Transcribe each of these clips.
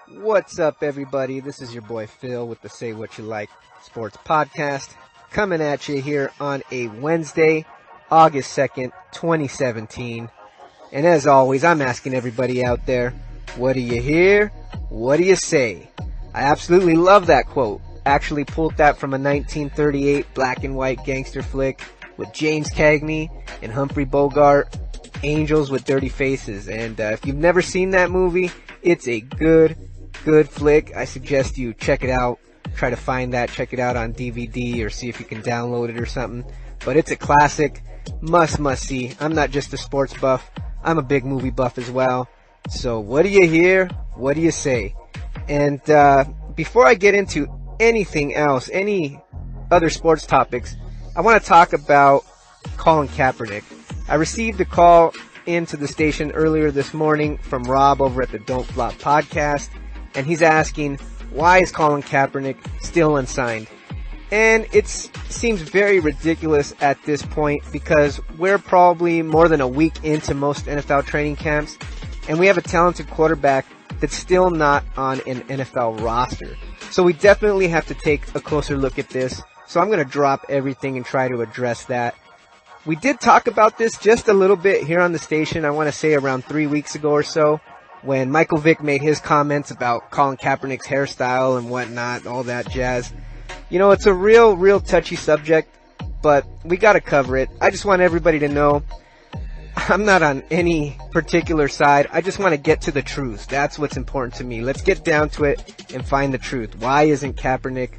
What's up, everybody? This is your boy Phil with the Say What You Like Sports Podcast, coming at you here on a Wednesday, August 2nd, 2017. And as always, I'm asking everybody out there, what do you hear? What do you say? I absolutely love that quote. Actually pulled that from a 1938 black and white gangster flick with James Cagney and Humphrey Bogart, Angels with Dirty Faces. And if you've never seen that movie, it's a good flick. I suggest you check it out. Try to find that, check it out on DVD or see if you can download it or something. But it's a classic, must see. I'm not just a sports buff, I'm a big movie buff as well. So what do you hear? What do you say? And before I get into anything else, any other sports topics, I want to talk about Colin Kaepernick. I received a call into the station earlier this morning from Rob over at the Don't Flop podcast, and he's asking, why is Colin Kaepernick still unsigned? And it seems very ridiculous at this point because we're probably more than a week into most NFL training camps, and we have a talented quarterback that's still not on an NFL roster. So we definitely have to take a closer look at this. So I'm going to drop everything and try to address that. We did talk about this just a little bit here on the station, I want to say around 3 weeks ago or so, when Michael Vick made his comments about Colin Kaepernick's hairstyle and whatnot, all that jazz. You know, it's a real touchy subject, but we got to cover it. I just want everybody to know I'm not on any particular side. I just want to get to the truth. That's what's important to me. Let's get down to it and find the truth. Why isn't Kaepernick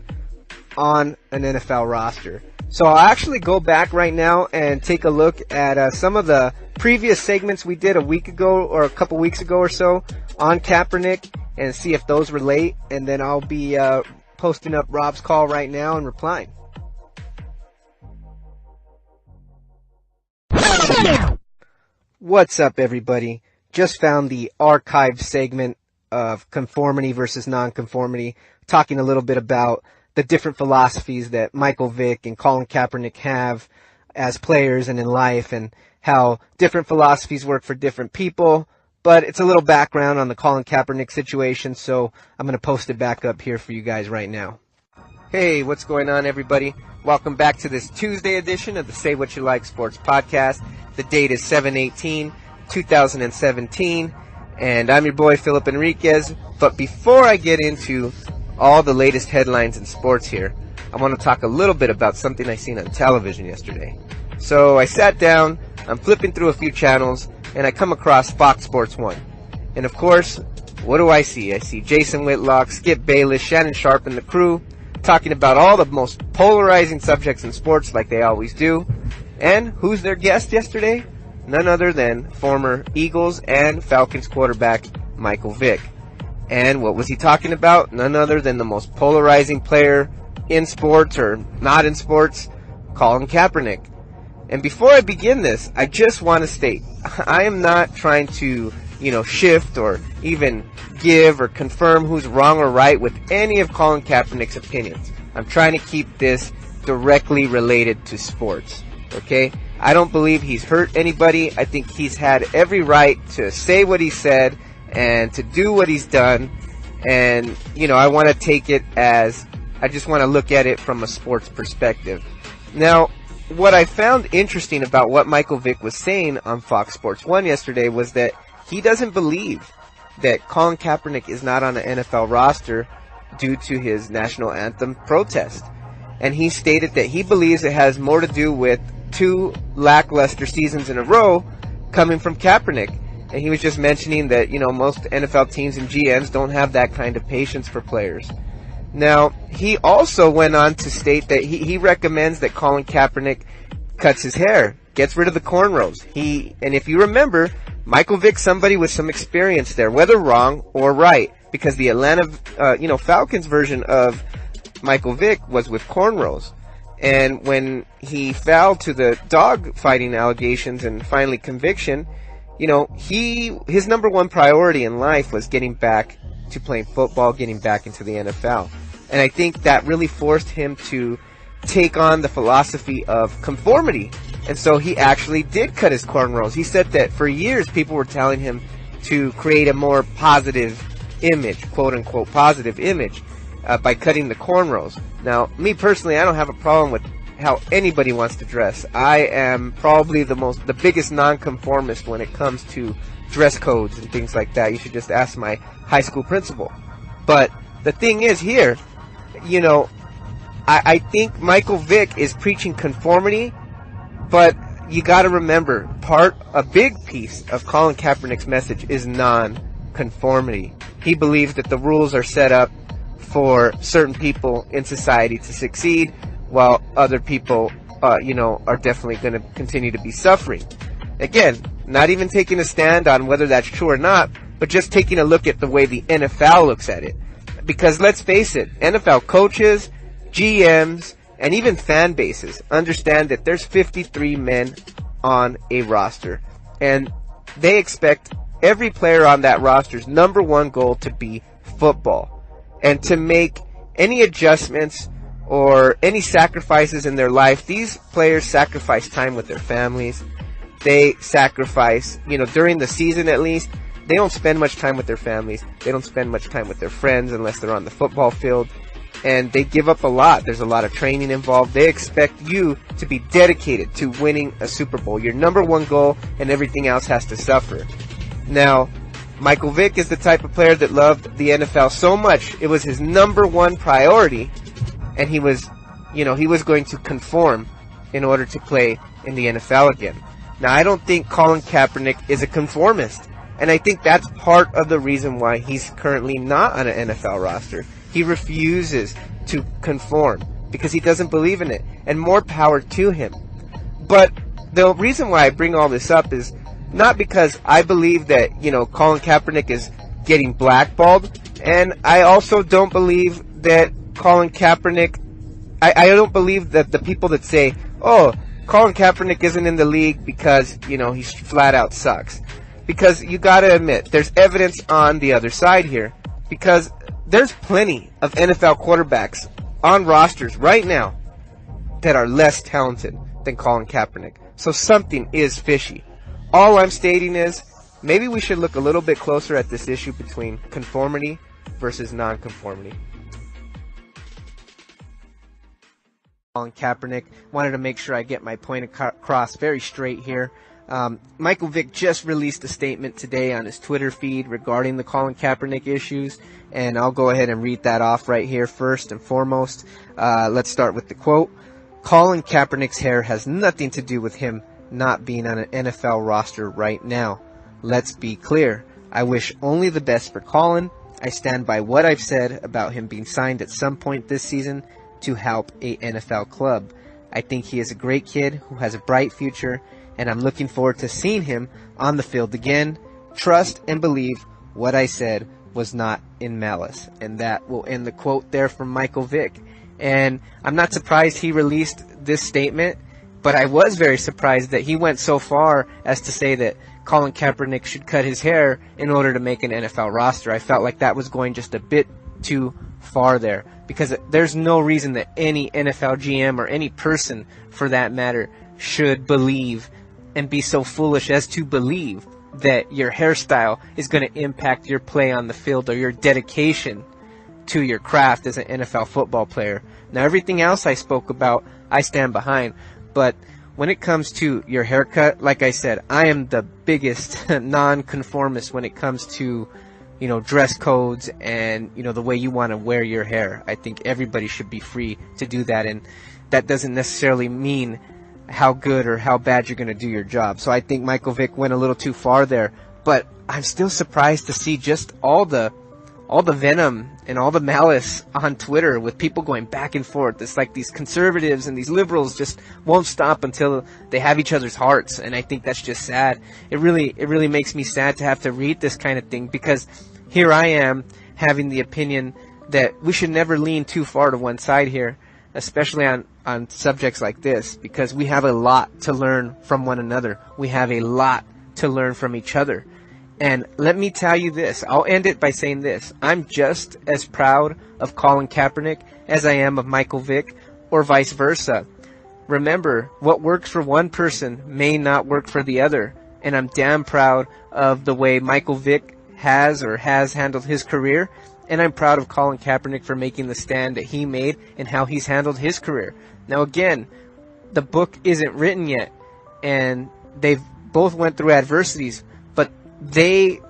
on an NFL roster? So I'll actually go back right now and take a look at some of the previous segments we did a week ago or a couple weeks ago or so on Kaepernick and see if those relate. And then I'll be posting up Rob's call right now and replying. What's up, everybody? Just found the archived segment of conformity versus nonconformity, talking a little bit about the different philosophies that Michael Vick and Colin Kaepernick have as players and in life, and how different philosophies work for different people. But it's a little background on the Colin Kaepernick situation, so I'm going to post it back up here for you guys right now. Hey, what's going on, everybody? Welcome back to this Tuesday edition of the Say What You Like Sports Podcast. The date is 7/18/2017, and I'm your boy Philip Enriquez. But before I get into all the latest headlines in sports here, I want to talk a little bit about something I seen on television yesterday. So I sat down, I'm flipping through a few channels, and I come across Fox Sports 1. And of course, what do I see? I see Jason Whitlock, Skip Bayless, Shannon Sharp, and the crew talking about all the most polarizing subjects in sports like they always do. And who's their guest yesterday? None other than former Eagles and Falcons quarterback Michael Vick. And what was he talking about? None other than the most polarizing player in sports or not in sports, Colin Kaepernick. And before I begin this, I just want to state, I am not trying to, shift or even give or confirm who's wrong or right with any of Colin Kaepernick's opinions. I'm trying to keep this directly related to sports, okay? I don't believe he's hurt anybody. I think he's had every right to say what he said and to do what he's done. And, I want to take it as, I just want to look at it from a sports perspective. Now, what I found interesting about what Michael Vick was saying on Fox Sports 1 yesterday was that he doesn't believe that Colin Kaepernick is not on an NFL roster due to his national anthem protest. And he stated that he believes it has more to do with 2 lackluster seasons in a row coming from Kaepernick. And he was just mentioning that, most NFL teams and GMs don't have that kind of patience for players. Now, he also went on to state that he recommends that Colin Kaepernick cuts his hair, gets rid of the cornrows. And if you remember, Michael Vick's somebody with some experience there, whether wrong or right, because the Atlanta, Falcons version of Michael Vick was with cornrows. And when he fell to the dog fighting allegations and finally conviction, his number one priority in life was getting back to playing football, getting back into the NFL. And I think that really forced him to take on the philosophy of conformity. And so he actually did cut his cornrows. He said that for years people were telling him to create a more positive image, quote-unquote positive image, by cutting the cornrows. Now, me personally, I don't have a problem with how anybody wants to dress. I am probably the biggest nonconformist when it comes to dress codes and things like that. You should just ask my high school principal. But the thing is here, you know, I think Michael Vick is preaching conformity, but you got to remember, a big piece of Colin Kaepernick's message is non-conformity. He believes that the rules are set up for certain people in society to succeed, while other people, are definitely going to continue to be suffering. Again, not even taking a stand on whether that's true or not, but just taking a look at the way the NFL looks at it. Because let's face it, NFL coaches, GMs, and even fan bases understand that there's 53 men on a roster, and they expect every player on that roster's number one goal to be football, and to make any adjustments or any sacrifices in their life. These players sacrifice time with their families. They sacrifice, during the season at least, they don't spend much time with their families. They don't spend much time with their friends unless they're on the football field. And they give up a lot. There's a lot of training involved. They expect you to be dedicated to winning a Super Bowl. Your number one goal, and everything else has to suffer. Now, Michael Vick is the type of player that loved the NFL so much, it was his number one priority, and he was going to conform in order to play in the NFL again. Now, I don't think Colin Kaepernick is a conformist, and I think that's part of the reason why he's currently not on an NFL roster. He refuses to conform because he doesn't believe in it, and more power to him. But the reason why I bring all this up is not because I believe that, Colin Kaepernick is getting blackballed, and I also don't believe that Colin Kaepernick, I don't believe that the people that say, oh, Colin Kaepernick isn't in the league because, he flat out sucks. Because you gotta admit, there's evidence on the other side here. Because there's plenty of NFL quarterbacks on rosters right now that are less talented than Colin Kaepernick. So something is fishy. All I'm stating is, maybe we should look a little bit closer at this issue between conformity versus non-conformity. Colin Kaepernick, wanted to make sure I get my point across very straight here. Michael Vick just released a statement today on his Twitter feed regarding the Colin Kaepernick issues, and I'll go ahead and read that off right here first and foremost. Let's start with the quote. Colin Kaepernick's hair has nothing to do with him not being on an NFL roster right now. Let's be clear. I wish only the best for Colin. I stand by what I've said about him being signed at some point this season to help a NFL club. I think he is a great kid who has a bright future, and I'm looking forward to seeing him on the field again. Trust and believe what I said was not in malice. And that will end the quote there from Michael Vick. And I'm not surprised he released this statement, but I was very surprised that he went so far as to say that Colin Kaepernick should cut his hair in order to make an NFL roster. I felt like that was going just a bit too far there, because there's no reason that any NFL GM or any person for that matter should believe and be so foolish as to believe that your hairstyle is going to impact your play on the field or your dedication to your craft as an NFL football player. Now, everything else I spoke about, I stand behind. But when it comes to your haircut, like I said, I am the biggest non-conformist when it comes to, dress codes and, the way you want to wear your hair. I think everybody should be free to do that, and that doesn't necessarily mean how good or how bad you're going to do your job. So I think Michael Vick went a little too far there, but I'm still surprised to see just all the venom and all the malice on Twitter with people going back and forth. It's like these conservatives and these liberals just won't stop until they have each other's hearts, and I think that's just sad. It really makes me sad to have to read this kind of thing, because here I am having the opinion that we should never lean too far to one side here, especially on subjects like this, because we have a lot to learn from one another. We have a lot to learn from each other. And let me tell you this, I'll end it by saying this. I'm just as proud of Colin Kaepernick as I am of Michael Vick, or vice versa. Remember, what works for one person may not work for the other. And I'm damn proud of the way Michael Vick has handled his career, and I'm proud of Colin Kaepernick for making the stand that he made and how he's handled his career. Now again, the book isn't written yet, and they've both went through adversities, but they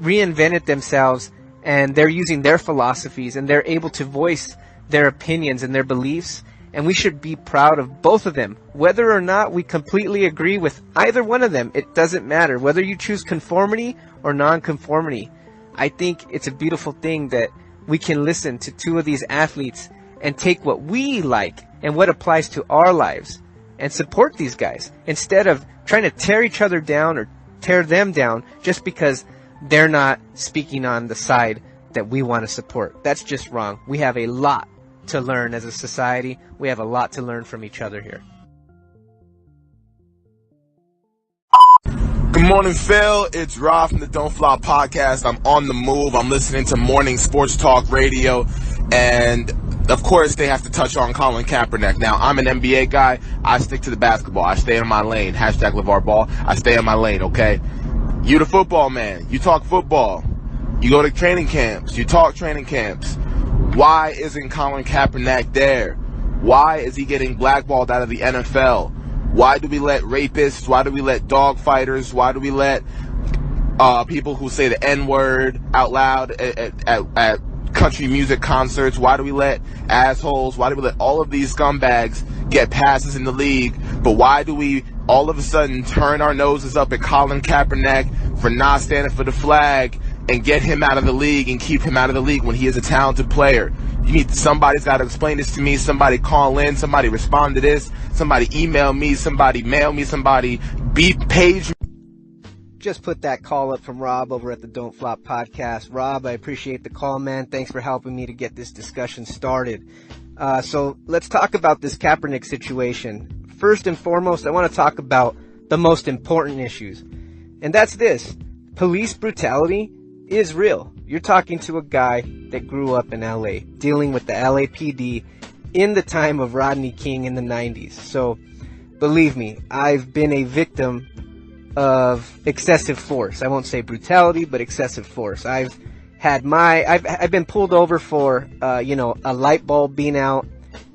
reinvented themselves, and they're using their philosophies, and they're able to voice their opinions and their beliefs, and we should be proud of both of them. Whether or not we completely agree with either one of them, it doesn't matter. Whether you choose conformity or non-conformity, I think it's a beautiful thing that we can listen to two of these athletes and take what we like and what applies to our lives and support these guys instead of trying to tear each other down or tear them down just because they're not speaking on the side that we want to support. That's just wrong. We have a lot to learn as a society. We have a lot to learn from each other here. Good morning, Phil. It's Rob from the Don't Flop podcast. I'm on the move. I'm listening to morning sports talk radio. And, of course, they have to touch on Colin Kaepernick. Now, I'm an NBA guy. I stick to the basketball. I stay in my lane. Hashtag LeVar Ball. I stay in my lane, okay? You the football man. You talk football. You go to training camps. You talk training camps. Why isn't Colin Kaepernick there? Why is he getting blackballed out of the NFL? Why do we let rapists? Why do we let dog fighters? Why do we let people who say the N-word out loud at country music concerts? Why do we let assholes? Why do we let all of these scumbags get passes in the league? But why do we all of a sudden turn our noses up at Colin Kaepernick for not standing for the flag and get him out of the league and keep him out of the league when he is a talented player? Somebody's got to explain this to me. Somebody call in. Somebody respond to this. Somebody email me. Somebody mail me. Somebody page me. Just put that call up from Rob over at the Don't Flop podcast. Rob, I appreciate the call, man. Thanks for helping me to get this discussion started. So let's talk about this Kaepernick situation. First and foremost, I want to talk about the most important issues. And that's this. Police brutality is real. You're talking to a guy that grew up in LA, dealing with the LAPD in the time of Rodney King in the 90s. So, believe me, I've been a victim of excessive force. I won't say brutality, but excessive force. I've been pulled over for, a light bulb being out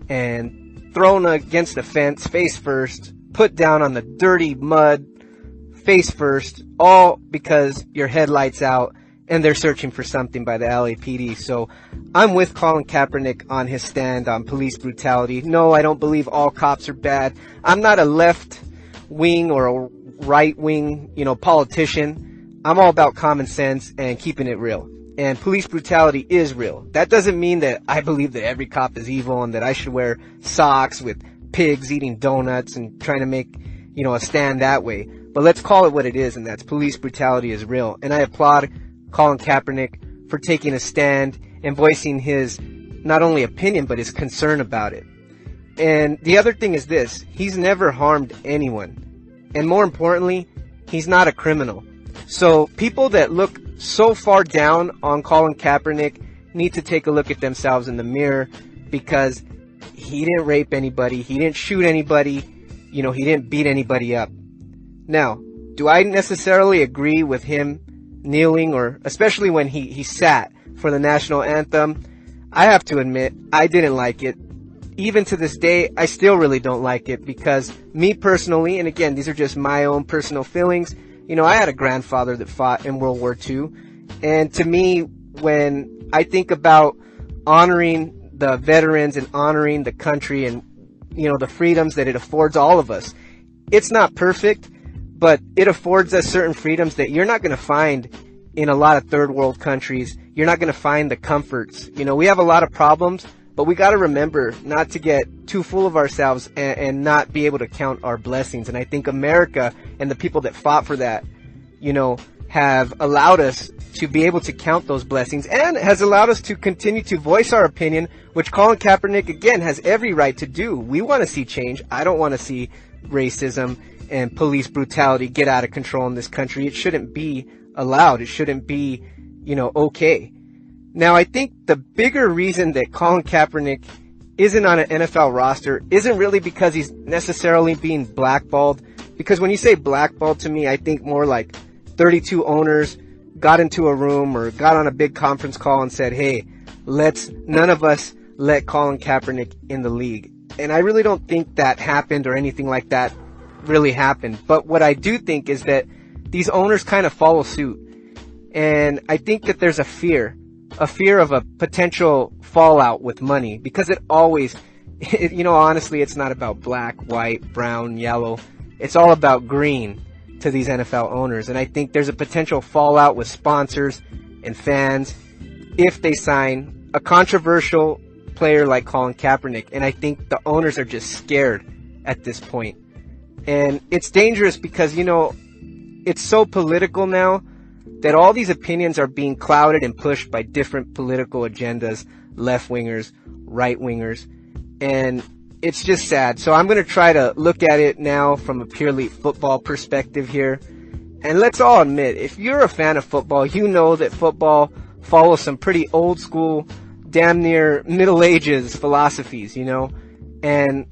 and thrown against a fence, face first, put down on the dirty mud, face first, all because your headlight's out and they're searching for something by the LAPD. So I'm with Colin Kaepernick on his stand on police brutality. No, I don't believe all cops are bad. I'm not a left wing or a right wing, politician. I'm all about common sense and keeping it real. And police brutality is real. That doesn't mean that I believe that every cop is evil and that I should wear socks with pigs eating donuts and trying to make, a stand that way. But let's call it what it is, and that's police brutality is real. And I applaud Colin Kaepernick for taking a stand and voicing his not only opinion, but his concern about it. And the other thing is this. He's never harmed anyone. And more importantly, he's not a criminal. So people that look so far down on Colin Kaepernick need to take a look at themselves in the mirror, because he didn't rape anybody. He didn't shoot anybody. He didn't beat anybody up. Now, do I necessarily agree with him kneeling, or especially when he sat for the national anthem? I have to admit, I didn't like it. Even to this day, I still really don't like it, because me personally, and again, these are just my own personal feelings, I had a grandfather that fought in World War II, and to me, when I think about honoring the veterans and honoring the country and, the freedoms that it affords all of us, it's not perfect, but it affords us certain freedoms that you're not going to find in a lot of third world countries. You're not going to find the comforts. We have a lot of problems, but we got to remember not to get too full of ourselves and not be able to count our blessings. And I think America and the people that fought for that, have allowed us to be able to count those blessings, and has allowed us to continue to voice our opinion, which Colin Kaepernick, again, has every right to do. We want to see change. I don't want to see racism and police brutality get out of control in this country. It shouldn't be allowed. It shouldn't be, okay. Now, I think the bigger reason that Colin Kaepernick isn't on an NFL roster isn't really because he's necessarily being blackballed. Because when you say blackballed, to me, I think more like 32 owners got into a room or got on a big conference call and said, hey, none of us let Colin Kaepernick in the league. And I really don't think that happened or anything like that really happened. But what I do think is that these owners kind of follow suit. And I think that there's a fear of a potential fallout with money, because it always, honestly, it's not about black, white, brown, yellow. It's all about green to these NFL owners. And I think there's a potential fallout with sponsors and fans if they sign a controversial player like Colin Kaepernick. And I think the owners are just scared at this point. And it's dangerous because, it's so political now that all these opinions are being clouded and pushed by different political agendas, left-wingers, right-wingers, and it's just sad. So I'm going to try to look at it now from a purely football perspective here. And let's all admit, if you're a fan of football, you know that football follows some pretty old school, damn near Middle Ages philosophies, and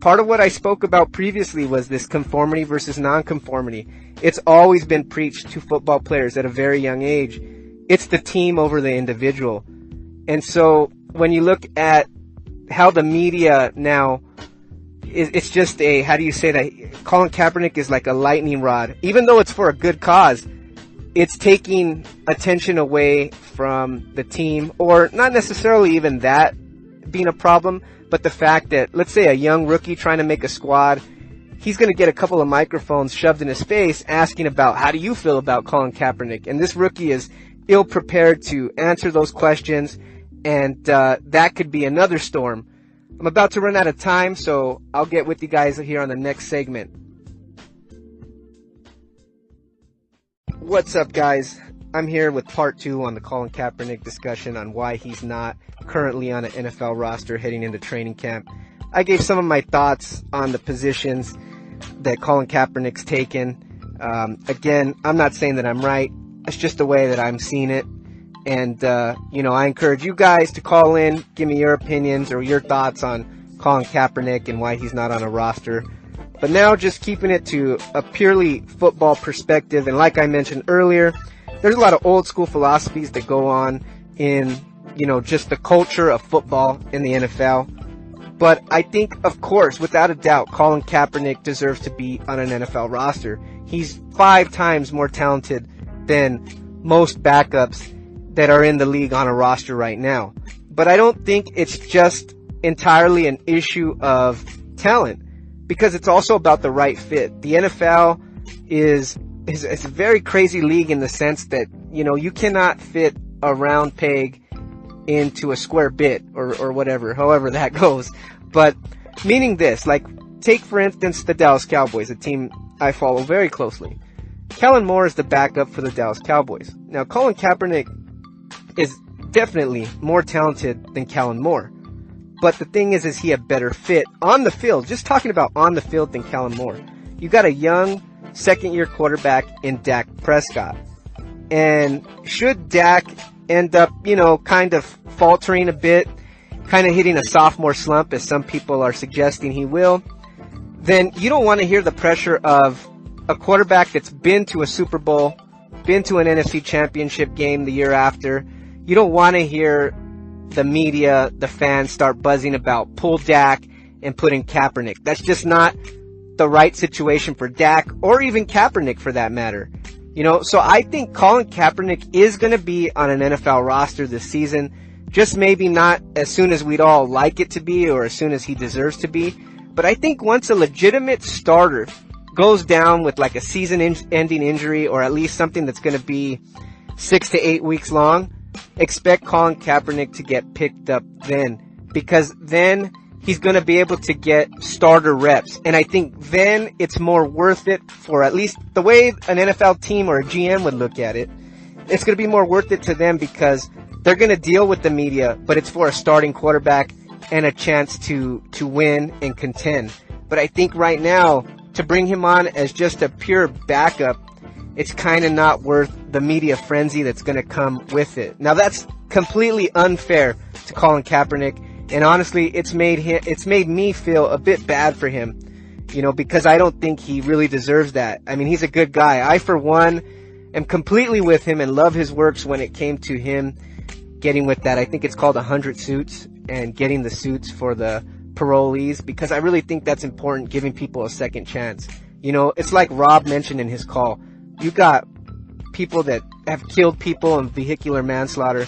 part of what I spoke about previously was this conformity versus non-conformity. It's always been preached to football players at a very young age. It's the team over the individual. And so when you look at how the media now, it's just how do you say that? Colin Kaepernick is like a lightning rod. Even though it's for a good cause, it's taking attention away from the team, or not necessarily even that being a problem, but the fact that, let's say, a young rookie trying to make a squad, he's going to get a couple of microphones shoved in his face asking about, how do you feel about Colin Kaepernick? And this rookie is ill-prepared to answer those questions, and that could be another storm. I'm about to run out of time, so I'll get with you guys here on the next segment. What's up, guys? I'm here with part 2 on the Colin Kaepernick discussion on why he's not currently on an NFL roster heading into training camp. I gave some of my thoughts on the positions that Colin Kaepernick's taken. Again, I'm not saying that I'm right. It's just the way that I'm seeing it. And, I encourage you guys to call in, give me your opinions or your thoughts on Colin Kaepernick and why he's not on a roster. But now just keeping it to a purely football perspective. And like I mentioned earlier, there's a lot of old school philosophies that go on in, just the culture of football in the NFL. But I think, of course, without a doubt, Colin Kaepernick deserves to be on an NFL roster. He's 5 times more talented than most backups that are in the league on a roster right now. But I don't think it's just entirely an issue of talent, because it's also about the right fit. The NFL is a very crazy league in the sense that, you cannot fit a round peg into a square bit or whatever, however that goes. But meaning this, like, take for instance the Dallas Cowboys, a team I follow very closely. Kellen Moore is the backup for the Dallas Cowboys. Now, Colin Kaepernick is definitely more talented than Kellen Moore. But the thing is he a better fit on the field? Just talking about on the field than Kellen Moore. You got a young second-year quarterback in Dak Prescott. And should Dak end up, kind of faltering a bit, kind of hitting a sophomore slump, as some people are suggesting he will, then you don't want to hear the pressure of a quarterback that's been to a Super Bowl, been to an NFC Championship game the year after. You don't want to hear the media, the fans start buzzing about pull Dak and put in Kaepernick. That's just not the right situation for Dak, or even Kaepernick for that matter. So I think Colin Kaepernick is going to be on an NFL roster this season, just maybe not as soon as we'd all like it to be or as soon as he deserves to be. But I think once a legitimate starter goes down with like a season-ending injury, or at least something that's going to be 6 to 8 weeks long, expect Colin Kaepernick to get picked up then, because then he's going to be able to get starter reps. And I think then it's more worth it, for at least the way an NFL team or a GM would look at it. It's going to be more worth it to them because they're going to deal with the media, but it's for a starting quarterback and a chance to win and contend. But I think right now, to bring him on as just a pure backup, it's kind of not worth the media frenzy that's going to come with it. Now, that's completely unfair to Colin Kaepernick, and honestly, it's made me feel a bit bad for him, because I don't think he really deserves that. I mean, he's a good guy. I, for one, am completely with him and love his works when it came to him getting with that. I think it's called 100 suits, and getting the suits for the parolees, because I really think that's important, giving people a second chance. You know, it's like Rob mentioned in his call. You got people that have killed people in vehicular manslaughter.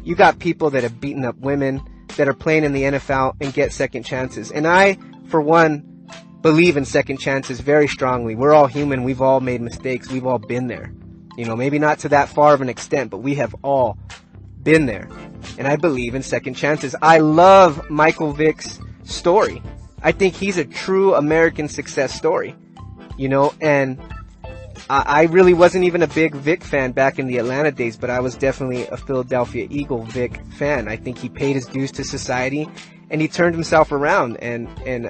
You got people that have beaten up women that are playing in the NFL and get second chances. And I, for one, believe in second chances very strongly. We're all human. We've all made mistakes. We've all been there. You know, maybe not to that far of an extent, but we have all been there. And I believe in second chances. I love Michael Vick's story. I think he's a true American success story. You know, and I really wasn't even a big Vick fan back in the Atlanta days, but I was definitely a Philadelphia Eagle Vick fan. I think he paid his dues to society, and he turned himself around, and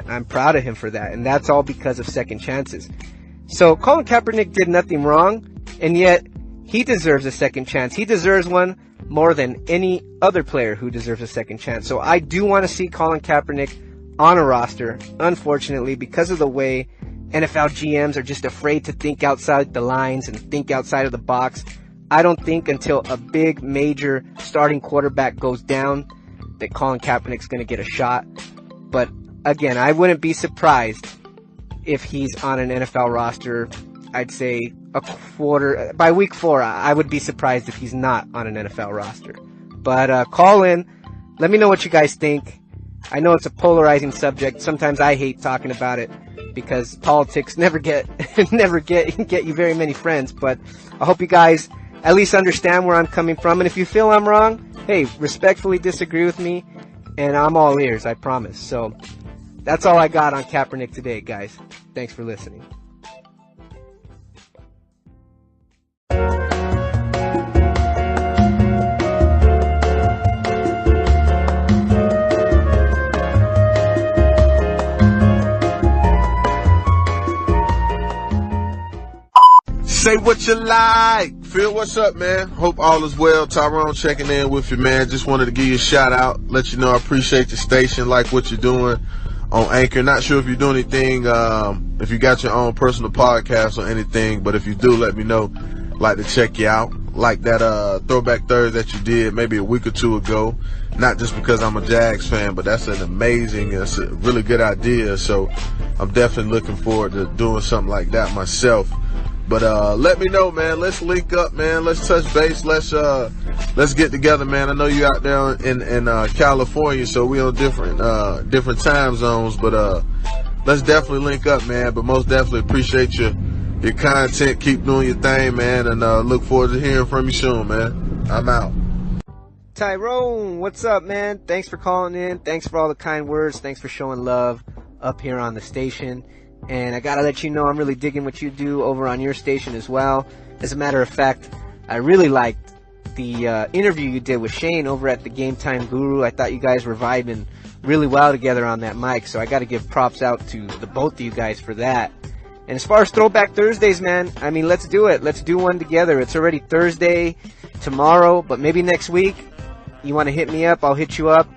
I'm proud of him for that. And that's all because of second chances. So Colin Kaepernick did nothing wrong, and yet he deserves a second chance. He deserves one more than any other player who deserves a second chance. So I do want to see Colin Kaepernick on a roster. Unfortunately, because of the way NFL GMs are just afraid to think outside the lines and think outside of the box, I don't think until a big major starting quarterback goes down that Colin Kaepernick's going to get a shot. But again, I wouldn't be surprised if he's on an NFL roster. I'd say a quarter by week 4. I would be surprised if he's not on an NFL roster. But call in, let me know what you guys think. I know it's a polarizing subject. Sometimes I hate talking about it because politics never get you very many friends. But I hope you guys at least understand where I'm coming from. And if you feel I'm wrong, hey, respectfully disagree with me, and I'm all ears, I promise. So that's all I got on Kaepernick today, guys. Thanks for listening. Say what you like. Phil, what's up, man? Hope all is well. Tyrone checking in with you, man. Just wanted to give you a shout out, let you know I appreciate your station, like what you're doing on Anchor. Not sure if you're doing anything, if you got your own personal podcast or anything, but if you do, let me know. Like to check you out. Like that Throwback Thursday that you did maybe a week or two ago. Not just because I'm a Jags fan, but that's it's a really good idea. So I'm definitely looking forward to doing something like that myself. But let me know, man. Let's link up, man. Let's touch base. Let's get together, man. I know you out there in California, so we on different time zones. But let's definitely link up, man. But most definitely appreciate your content. Keep doing your thing, man, and look forward to hearing from you soon, man. I'm out. Tyrone, what's up, man? Thanks for calling in. Thanks for all the kind words. Thanks for showing love up here on the station. And I gotta let you know I'm really digging what you do over on your station as well. As a matter of fact, I really liked the interview you did with Shane over at the Game Time Guru. I thought you guys were vibing really well together on that mic, so I gotta give props out to the both of you guys for that. And as far as Throwback Thursdays, man, I mean, let's do it. Let's do one together. It's already Thursday tomorrow, but maybe next week you want to hit me up, I'll hit you up.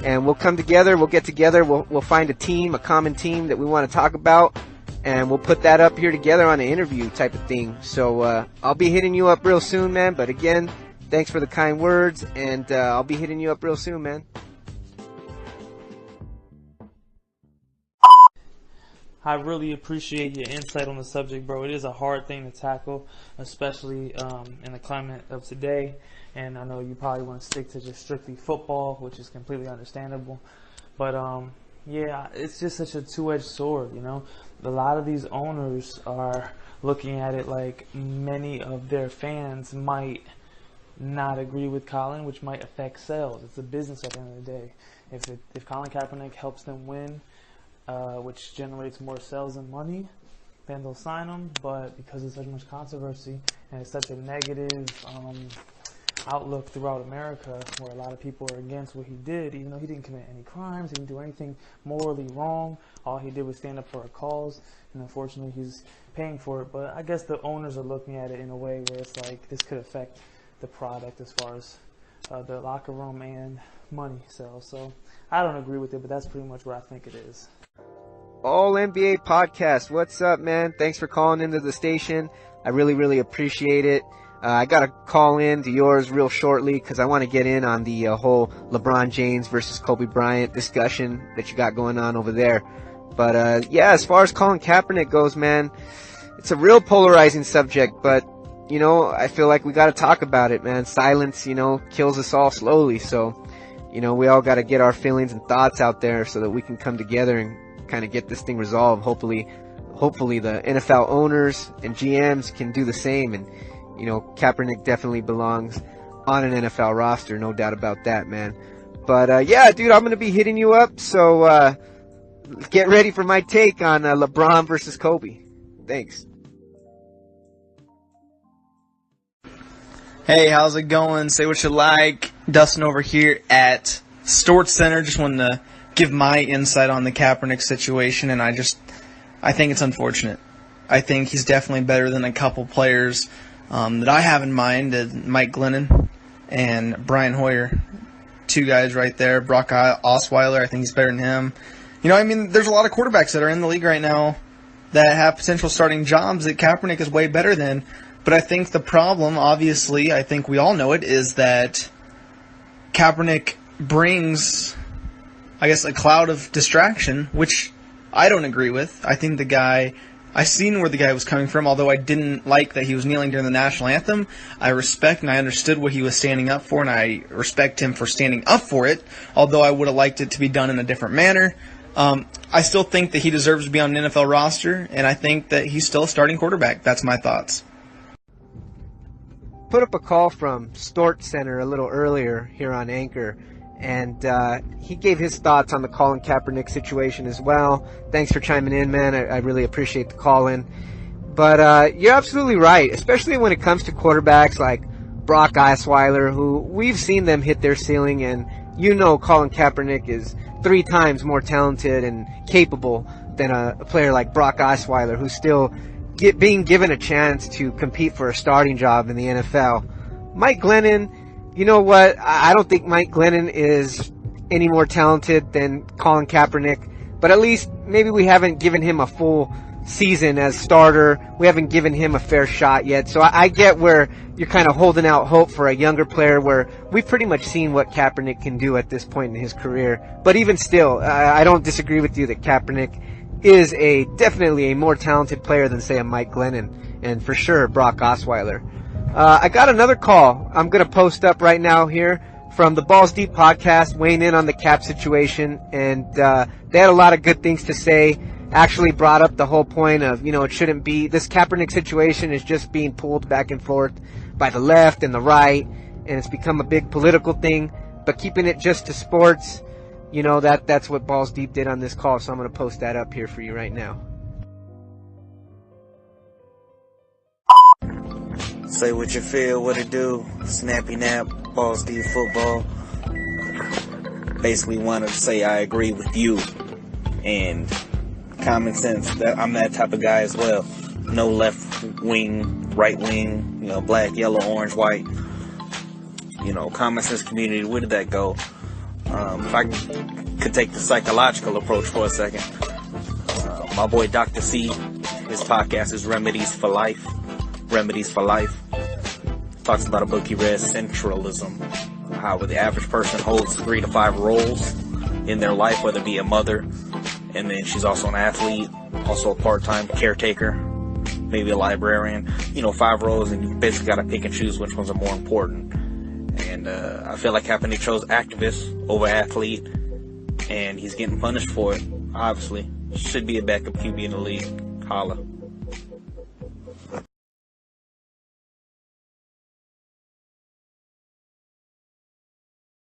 And we'll come together, we'll get together, we'll find a common team that we want to talk about, and we'll put that up here together on an interview type of thing. So I'll be hitting you up real soon, man. But again, thanks for the kind words, and I'll be hitting you up real soon, man. I really appreciate your insight on the subject, bro. It is a hard thing to tackle, especially in the climate of today. And I know you probably want to stick to just strictly football, which is completely understandable. But, yeah, it's just such a two-edged sword, you know. A lot of these owners are looking at it like many of their fans might not agree with Colin, which might affect sales. It's a business at the end of the day. If Colin Kaepernick helps them win, which generates more sales and money, then they'll sign him. But because there's such much controversy and it's such a negative outlook throughout America, where a lot of people are against what he did, even though he didn't commit any crimes, he didn't do anything morally wrong. All he did was stand up for a cause, and unfortunately he's paying for it. But I guess the owners are looking at it in a way where it's like this could affect the product as far as the locker room and money sales. So I don't agree with it, but that's pretty much what I think it is. All NBA Podcast, what's up, man? Thanks for calling into the station. I really, really appreciate it. I got to call in to yours real shortly because I want to get in on the whole LeBron James versus Kobe Bryant discussion that you got going on over there. But yeah, as far as Colin Kaepernick goes, man, it's a real polarizing subject, but you know, I feel like we got to talk about it, man. Silence, you know, kills us all slowly. So, you know, we all got to get our feelings and thoughts out there so that we can come together and kind of get this thing resolved. Hopefully the NFL owners and GMs can do the same. And, you know, Kaepernick definitely belongs on an NFL roster, no doubt about that, man. But yeah, dude, I'm going to be hitting you up. So get ready for my take on LeBron versus Kobe. Thanks. Hey, how's it going? Say what you like. Dustin over here at Stort Center. Just wanted to give my insight on the Kaepernick situation, and I think it's unfortunate. I think he's definitely better than a couple players that I have in mind, Mike Glennon and Brian Hoyer. Two guys right there. Brock Osweiler, I think he's better than him. You know, I mean, there's a lot of quarterbacks that are in the league right now that have potential starting jobs that Kaepernick is way better than. But I think the problem, obviously, I think we all know it, is that Kaepernick brings, I guess, a cloud of distraction, which I don't agree with. I think I seen where the guy was coming from, although I didn't like that he was kneeling during the national anthem. I respect and I understood what he was standing up for, and I respect him for standing up for it, although I would have liked it to be done in a different manner. I still think that he deserves to be on an NFL roster, and I think that he's still a starting quarterback. That's my thoughts. Put up a call from Stort Center a little earlier here on Anchor, and he gave his thoughts on the Colin Kaepernick situation as well. Thanks for chiming in, man. I really appreciate the call in. But you're absolutely right, especially when it comes to quarterbacks like Brock Osweiler, who we've seen them hit their ceiling, and you know Colin Kaepernick is 3 times more talented and capable than a player like Brock Osweiler, who's still being given a chance to compete for a starting job in the NFL. Mike Glennon, you know what? I don't think Mike Glennon is any more talented than Colin Kaepernick, but at least maybe we haven't given him a full season as starter. We haven't given him a fair shot yet. So I get where you're kind of holding out hope for a younger player, where we've pretty much seen what Kaepernick can do at this point in his career. But even still, I don't disagree with you that Kaepernick is definitely a more talented player than, say, a Mike Glennon, and for sure Brock Osweiler. I got another call I'm going to post up right now here from the Balls Deep podcast, weighing in on the cap situation, and they had a lot of good things to say. Actually brought up the whole point of, you know, it shouldn't be, this Kaepernick situation is just being pulled back and forth by the left and the right, and it's become a big political thing, but keeping it just to sports, you know, that's what Balls Deep did on this call, so I'm going to post that up here for you right now. Say what you feel, what it do. Snappy Nap, Balls Deep Football. Basically want to say I agree with you. And common sense, I'm that type of guy as well. No left wing, right wing, you know, black, yellow, orange, white. You know, common sense community, where did that go? If I could take the psychological approach for a second. My boy Dr. C, his podcast is Remedies for Life. Remedies for Life. Talks about a book he read, Centralism. How the average person holds 3 to 5 roles in their life, whether it be a mother, and then she's also an athlete, also a part-time caretaker, maybe a librarian. You know, 5 roles, and you basically got to pick and choose which ones are more important. And I feel like Kaepernick chose activist over athlete, and he's getting punished for it, obviously. Should be a backup QB in the league. Holla.